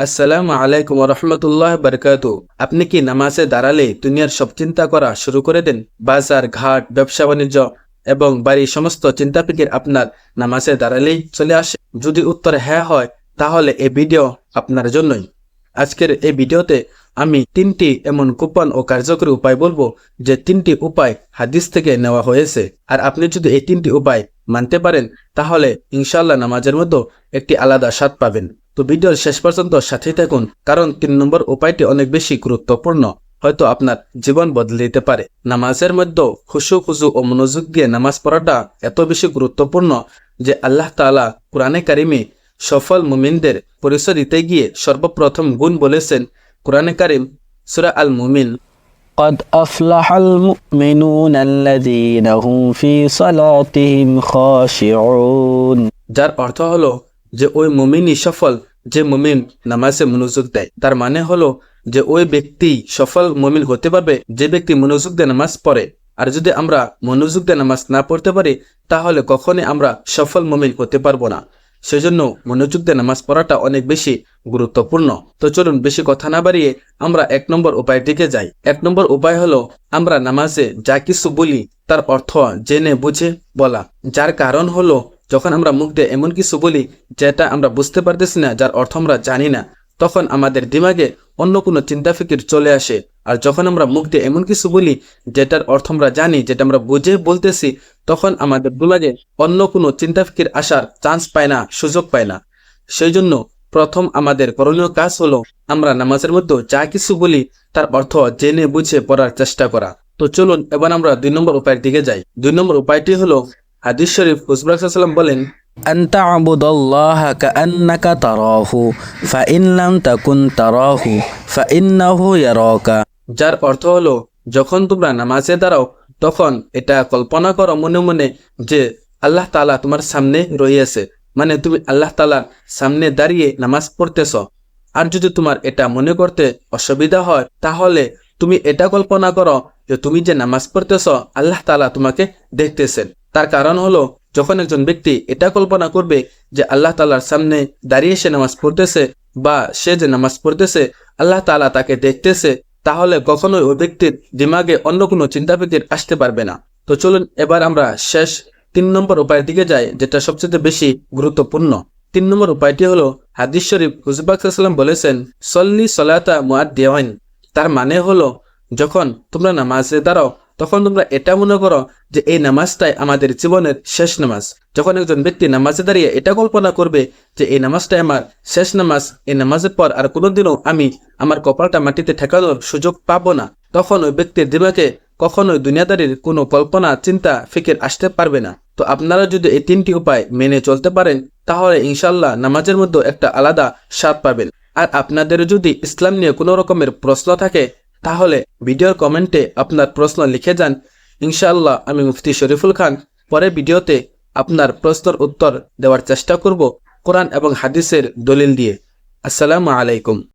আসসালামু আলাইকুম ওয়া রাহমাতুল্লাহি ওয়া বারাকাতুহু। আপনি কি নামাজে দাঁড়ালে দুনিয়ার সব চিন্তা করা শুরু করে দেন? বাজার, ঘাট, ব্যবসা বাণিজ্য এবং বাড়ির সমস্ত চিন্তা ফিকির আপনার নামাজে দাঁড়ালেই চলে আসে? যদি উত্তর হ্যাঁ হয়, তাহলে এই ভিডিও আপনার জন্যই। আজকের এই ভিডিওতে আমি 3টি এমন গোপন ও কার্যকরী উপায় বলবো, যে 3টি উপায় হাদিস থেকে নেওয়া হয়েছে। আর আপনি যদি এই 3টি উপায় মানতে পারেন, তাহলে ইনশাআল্লাহ নামাজের মধ্যে একটি আলাদা স্বাদ পাবেন। তো ভিডিওর শেষ পর্যন্ত সাথেই থাকুন, কারণ 3 নম্বর উপায়টি অনেক বেশি গুরুত্বপূর্ণ, হয়তো আপনার জীবন বদলে দিতে পারে। নামাজের মধ্যে খুশু ও মনোযোগ দিয়ে নামাজ পড়াটা এত বেশি গুরুত্বপূর্ণ যে আল্লাহ তাআলা কুরআনে কারিমে সফল মুমিনদের পরিচয় দিতে গিয়ে সর্বপ্রথম গুণ বলেছেন। কুরআনে কারিম সূরা আল মুমিন, قد أفلح المؤمنون الذين هم في صلاتهم خاشعون, যার অর্থ হলো যে ওই মুমিনই সফল যে মুমিন নামাজে মনোযোগ দেয়। তার মানে হলো যে ওই ব্যক্তি সফল মুমিন হতে পারবে যে ব্যক্তি মনোযোগ দিয়ে নামাজ পড়ে। আর যদি আমরা মনোযোগ দিয়ে নামাজ না পড়তে পারি, তাহলে কখনই আমরা সফল মুমিন হতে পারবো না। সেজন্য মনোযোগ দিয়ে নামাজ পড়াটা অনেক বেশি গুরুত্বপূর্ণ। তো চলুন বেশি কথা না বাড়িয়ে আমরা 1 নম্বর উপায়ের দিকে যাই। 1 নম্বর উপায় হলো আমরা নামাজে যা কিছু বলি তার অর্থ জেনে বুঝে বলা। যার কারণ হলো যখন আমরা মুখ দিয়ে এমন কিছু বলি যেটা আমরা বুঝতে পারতেছি না, যার অর্থ আমরা জানি না, তখন আমাদের দিমাগে অন্য কোনো চিন্তা ফিকির চলে আসে। আর যখন আমরা মুখ দিয়ে এমন কিছু বলি যেটার অর্থ আমরা জানি, যেটা আমরা বুঝে বলতেছি, তখন আমাদের দিমাগে অন্য কোনো চিন্তা ফিকির আসার চান্স পায় না, সুযোগ পায় না। সেই জন্য প্রথম আমাদের করণীয় কাজ হলো আমরা নামাজের মধ্যে যা কিছু বলি তার অর্থ জেনে বুঝে পড়ার চেষ্টা করা। তো চলুন এবার আমরা 2 নম্বর উপায়ের দিকে যাই। 2 নম্বর উপায়টি হলো হাদিস শরীফ, হুজুর সাল্লাল্লাহু আলাইহি ওয়াসাল্লাম বলেন, أن تعبد الله كأنك تراه فإن لم تكن تراه فإنه يراك. যার অর্থ হলো যখন তোমরা নামাজে দাঁড়াও তখন এটা কল্পনা করো মনে মনে যে আল্লাহ তাআলা তোমার সামনে রয়েছে, মানে তুমি আল্লাহ তাআলার সামনে দাঁড়িয়ে নামাজ পড়তেছ। আর যদি তোমার এটা মনে করতে অসুবিধা হয়, তাহলে তুমি এটা কল্পনা করো যে তুমি যে নামাজ পড়তেছ আল্লাহ তাআলা তোমাকে দেখতেছেন। তার কারণ হলো যখন একজন ব্যক্তি এটা কল্পনা করবে যে আল্লাহ তাআলার সামনে দাঁড়িয়ে সে নামাজ পড়তেছে, বা সে যে নামাজ পড়তেছে আল্লাহ তাআলা তাকে দেখতেছে, তাহলে কখনোই ওই ব্যক্তির দিমাগে অন্য কোনো চিন্তা ফিকির আসতে পারবে না। তো চলুন এবার আমরা শেষ 3 নম্বর উপায়ের দিকে যাই, যেটা সবচেয়ে বেশি গুরুত্বপূর্ণ। 3 নম্বর উপায়টি হলো হাদিস শরীফ, হুজুর পাক সাল্লাল্লাহু আলাইহি ওয়াসাল্লাম বলেছেন, সল্লি সলাতা মুআদ্দিয়াইন। তার মানে হলো যখন তোমরা নামাজে দাঁড়াও তখন তোমরা এটা মনে করো যে এই নামাজটাই আমাদের জীবনের শেষ নামাজ। যখন একজন ব্যক্তি নামাজে দাঁড়িয়ে এটা কল্পনা করবে যে এই নামাজটাই আমার শেষ নামাজ, এই নামাজের পর আর কোনোদিনও আমি আমার কপালটা মাটিতে ঠেকানোর সুযোগ পাবো না, তখন ওই ব্যক্তির দিমাগে কখনোই দুনিয়াদারির কোনো কল্পনা চিন্তা ফিকির আসতে পারবে না। তো আপনারা যদি এই 3টি উপায় মেনে চলতে পারেন, তাহলে ইনশাআল্লাহ নামাজের মধ্যে একটা আলাদা স্বাদ পাবেন। আর আপনাদের যদি ইসলাম নিয়ে কোনো রকমের প্রশ্ন থাকে, তাহলে ভিডিওর কমেন্টে আপনার প্রশ্ন লিখে যান। ইনশাআল্লাহ আমি মুফতি শরীফুল খান পরের ভিডিওতে আপনার প্রশ্নের উত্তর দেওয়ার চেষ্টা করব কোরআন এবং হাদিসের দলিল দিয়ে। আসসালামু আলাইকুম।